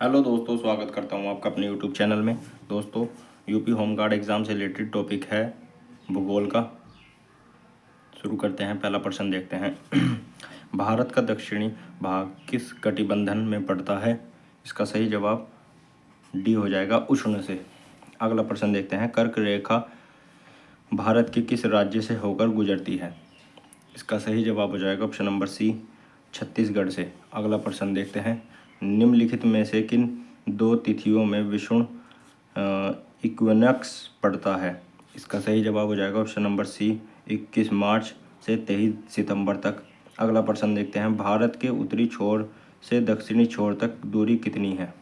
Hello दोस्तों, स्वागत करता हूं आपका अपने यूट्यूब चैनल में। दोस्तों, यूपी होम गार्ड एग्ज़ाम से रिलेटेड टॉपिक है भूगोल का। शुरू करते हैं। पहला प्रश्न देखते हैं। भारत का दक्षिणी भाग किस कटिबंधन में पड़ता है? इसका सही जवाब डी हो जाएगा, उष्ण से। अगला प्रश्न देखते हैं। कर्क रेखा भारत के किस राज्य से होकर गुजरती है? इसका सही जवाब हो जाएगा ऑप्शन नंबर सी, छत्तीसगढ़ से। अगला प्रश्न देखते हैं। निम्नलिखित में से किन दो तिथियों में विषुण इक्विनॉक्स पड़ता है? इसका सही जवाब हो जाएगा ऑप्शन नंबर सी, 21 मार्च से 23 सितंबर तक। अगला प्रश्न देखते हैं। भारत के उत्तरी छोर से दक्षिणी छोर तक दूरी कितनी है?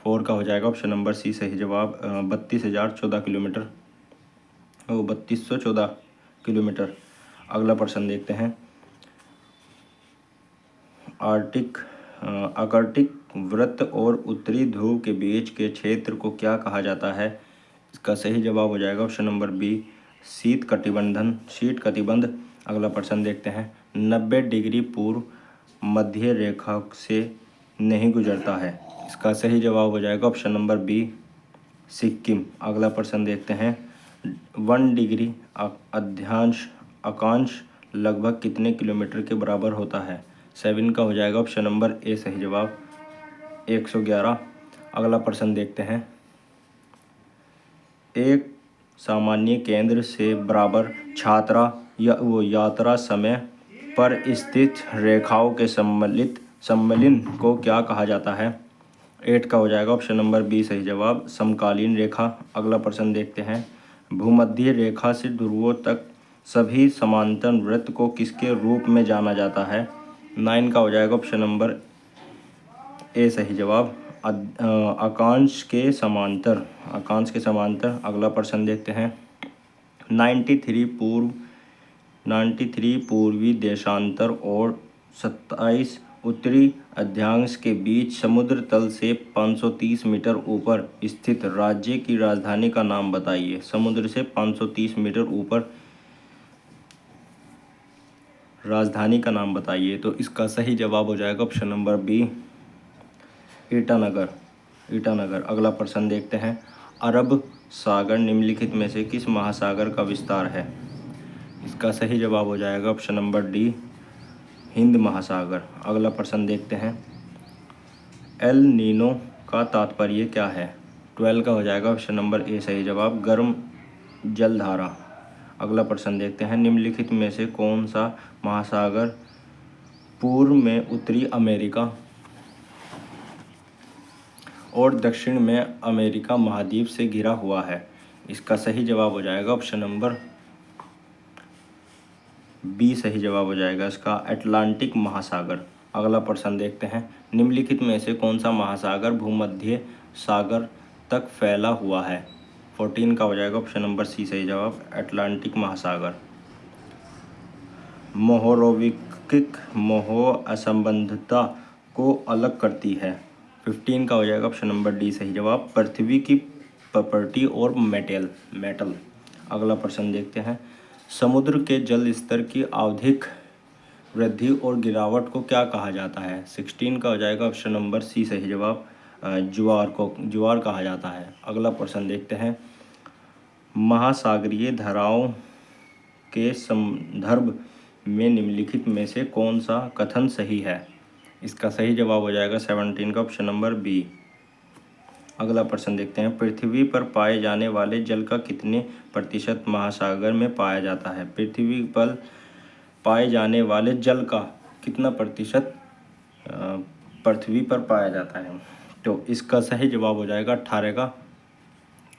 4 का हो जाएगा ऑप्शन नंबर सी सही जवाब, 32,014 किलोमीटर, 3214 किलोमीटर। अगला प्रश्न देखते हैं। आर्कटिक वृत्त और उत्तरी ध्रुव के बीच के क्षेत्र को क्या कहा जाता है? इसका सही जवाब हो जाएगा ऑप्शन नंबर बी, शीत कटिबंध। अगला प्रश्न देखते हैं। 90 डिग्री पूर्व मध्य रेखा से नहीं गुजरता है। इसका सही जवाब हो जाएगा ऑप्शन नंबर बी, सिक्किम। अगला प्रश्न देखते हैं। 1 डिग्री अक्षांश लगभग कितने किलोमीटर के बराबर होता है? 7 का हो जाएगा ऑप्शन नंबर ए सही जवाब, 111। अगला प्रश्न देखते हैं। एक सामान्य केंद्र से बराबर यात्रा समय पर स्थित रेखाओं के सम्मिलन को क्या कहा जाता है? 8 का हो जाएगा ऑप्शन नंबर बी सही जवाब, समकालीन रेखा। अगला प्रश्न देखते हैं। भूमध्य रेखा से ध्रुवों तक सभी समांतर वृत्त को किसके रूप में जाना जाता है? 9 का हो जाएगा ऑप्शन नंबर ए सही जवाब, अक्षांश के समांतर। अगला प्रश्न देखते हैं। 93 पूर्वी देशांतर और 27 उत्तरी अक्षांश के बीच समुद्र तल से 530 मीटर ऊपर स्थित राज्य की राजधानी का नाम बताइए। समुद्र से 530 मीटर ऊपर राजधानी का नाम बताइए। तो इसका सही जवाब हो जाएगा ऑप्शन नंबर बी, ईटानगर। अगला प्रश्न देखते हैं। अरब सागर निम्नलिखित में से किस महासागर का विस्तार है? इसका सही जवाब हो जाएगा ऑप्शन नंबर डी, हिंद महासागर। अगला प्रश्न देखते हैं। एल नीनो का तात्पर्य क्या है? 12 का हो जाएगा ऑप्शन नंबर ए सही जवाब, गर्म जलधारा। अगला प्रश्न देखते हैं। निम्नलिखित में से कौन सा महासागर पूर्व में उत्तरी अमेरिका और दक्षिण में अमेरिका महाद्वीप से घिरा हुआ है? इसका सही जवाब हो जाएगा ऑप्शन नंबर बी सही जवाब हो जाएगा इसका, अटलांटिक महासागर। अगला प्रश्न देखते हैं। निम्नलिखित में से कौन सा महासागर भूमध्य सागर तक फैला हुआ है? 14 का हो जाएगा ऑप्शन नंबर सी सही जवाब, अटलांटिक महासागर। मोहोरोविक मोह असंबद्धता को अलग करती है। 15 का हो जाएगा ऑप्शन नंबर डी सही जवाब, पृथ्वी की प्रॉपर्टी और मेटल। अगला प्रश्न देखते हैं। समुद्र के जल स्तर की आवधिक वृद्धि और गिरावट को क्या कहा जाता है? 16 का हो जाएगा ऑप्शन नंबर सी सही जवाब, ज्वार कहा जाता है। अगला प्रश्न देखते हैं। महासागरीय धाराओं के संदर्भ में निम्नलिखित में से कौन सा कथन सही है? इसका सही जवाब हो जाएगा 17 का ऑप्शन नंबर बी। अगला प्रश्न देखते हैं। पृथ्वी पर पाए जाने वाले जल का कितने प्रतिशत महासागर में पाया जाता है? पृथ्वी पर पाए जाने वाले जल का कितना प्रतिशत पृथ्वी पर पाया जाता है? तो इसका सही जवाब हो जाएगा 18 का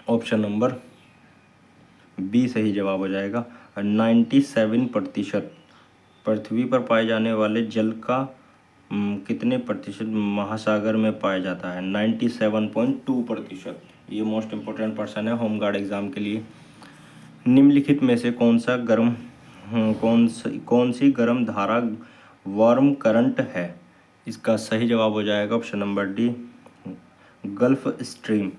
ऑप्शन नंबर बी सही जवाब हो जाएगा, 97% पृथ्वी पर पाए जाने वाले जल का कितने प्रतिशत महासागर में पाया जाता है? 97.2%। ये मोस्ट इम्पोर्टेंट पर्सन है होम गार्ड एग्ज़ाम के लिए। निम्नलिखित में से कौन सी गर्म धारा वार्म करंट है? इसका सही जवाब हो जाएगा option number D, Gulf Stream.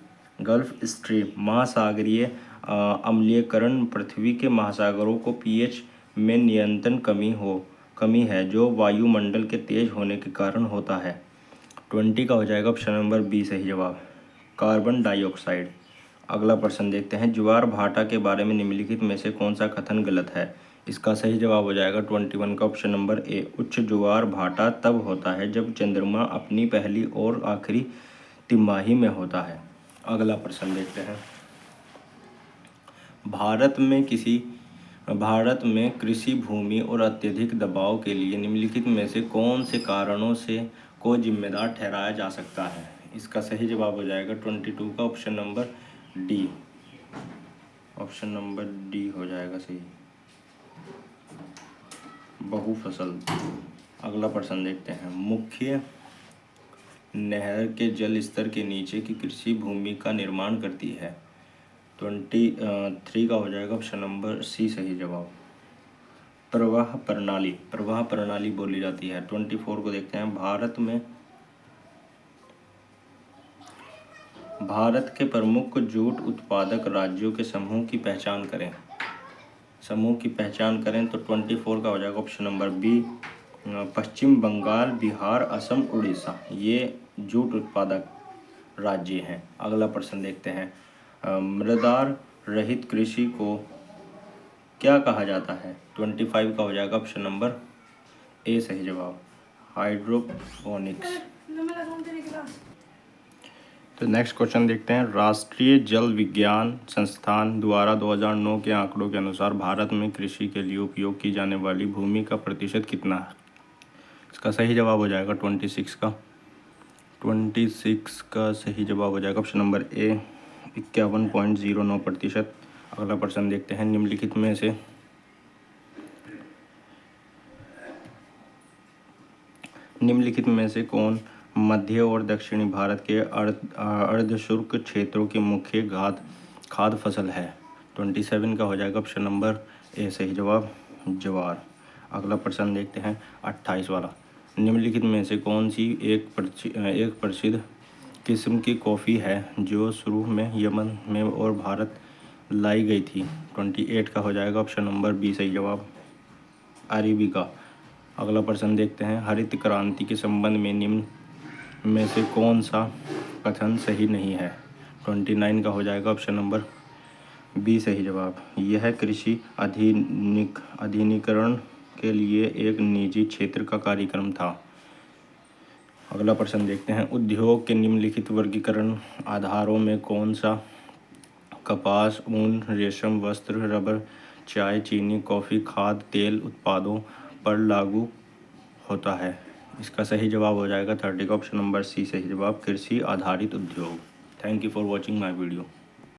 महासागरीय अम्लीयकरण पृथ्वी के महासागरों को पीएच में निरंतर कमी है जो वायुमंडल के तेज होने के कारण होता है। 20 का हो जाएगा ऑप्शन नंबर बी सही जवाब, कार्बन डाइऑक्साइड। अगला प्रश्न देखते हैं, ज्वार भाटा के बारे में निम्नलिखित में से कौन सा कथन गलत है। इसका सही जवाब हो जाएगा 21 का ऑप्शन नंबर ए, उच्च ज्वार भाटा तब होता है जब चंद्रमा अपनी पहली और आखिरी तिमाही में होता है। अगला प्रश्न देखते हैं, भारत में कृषि भूमि और अत्यधिक दबाव के लिए निम्नलिखित में से कौन से कारणों से को जिम्मेदार ठहराया जा सकता है। इसका सही जवाब हो जाएगा 22 का option number D, option number D हो जाएगा सही, बहुफसल। अगला प्रश्न देखते हैं, मुख्य नहर के जल स्तर के नीचे की कृषि भूमि का निर्माण करती है। 23 का हो जाएगा ऑप्शन नंबर सी सही जवाब, प्रवाह प्रणाली बोली जाती है। 24 को देखते हैं, भारत के प्रमुख जूट उत्पादक राज्यों के समूह की पहचान करें। तो 24 का हो जाएगा ऑप्शन नंबर बी, पश्चिम बंगाल, बिहार, असम, उड़ीसा, ये जूट उत्पादक राज्य हैं। अगला प्रश्न देखते हैं, मृदा रहित कृषि को क्या कहा जाता है। 25 का हो जाएगा ऑप्शन नंबर ए सही जवाब, हाइड्रोपोनिक्स। तो नेक्स्ट क्वेश्चन देखते हैं, राष्ट्रीय जल विज्ञान संस्थान द्वारा 2009 के आंकड़ों के अनुसार भारत में कृषि के लिए उपयोग की जाने वाली भूमि का प्रतिशत कितना है। इसका सही जवाब हो जाएगा 26 का सही जवाब हो जाएगा ऑप्शन नंबर ए, 51.09%। अगला प्रश्न देखते हैं, निम्नलिखित में से कौन मध्य और दक्षिणी भारत के अर्धशुष्क क्षेत्रों की मुख्य खाद्य फसल है। 27 का हो जाएगा ऑप्शन नंबर ए सही जवाब, ज्वार। अगला प्रश्न देखते हैं 28 वाला, निम्नलिखित में से कौन सी एक प्रसिद्ध किस्म की कॉफ़ी है जो शुरू में यमन में और भारत लाई गई थी। 28 का हो जाएगा ऑप्शन नंबर बी सही जवाब, अरेबिका। अगला प्रश्न देखते हैं, हरित क्रांति के संबंध में निम्न में से कौन सा कथन सही नहीं है। 29 का हो जाएगा ऑप्शन नंबर बी सही जवाब, यह कृषि आधुनिकीकरण के लिए एक निजी क्षेत्र का कार्यक्रम था। अगला प्रश्न देखते हैं, उद्योग के निम्नलिखित वर्गीकरण आधारों में कौन सा कपास, ऊन, रेशम, वस्त्र, रबर, चाय, चीनी, कॉफ़ी, खाद्य तेल उत्पादों पर लागू होता है। इसका सही जवाब हो जाएगा 30 का ऑप्शन नंबर सी सही जवाब, कृषि आधारित उद्योग। Thank you for watching my video.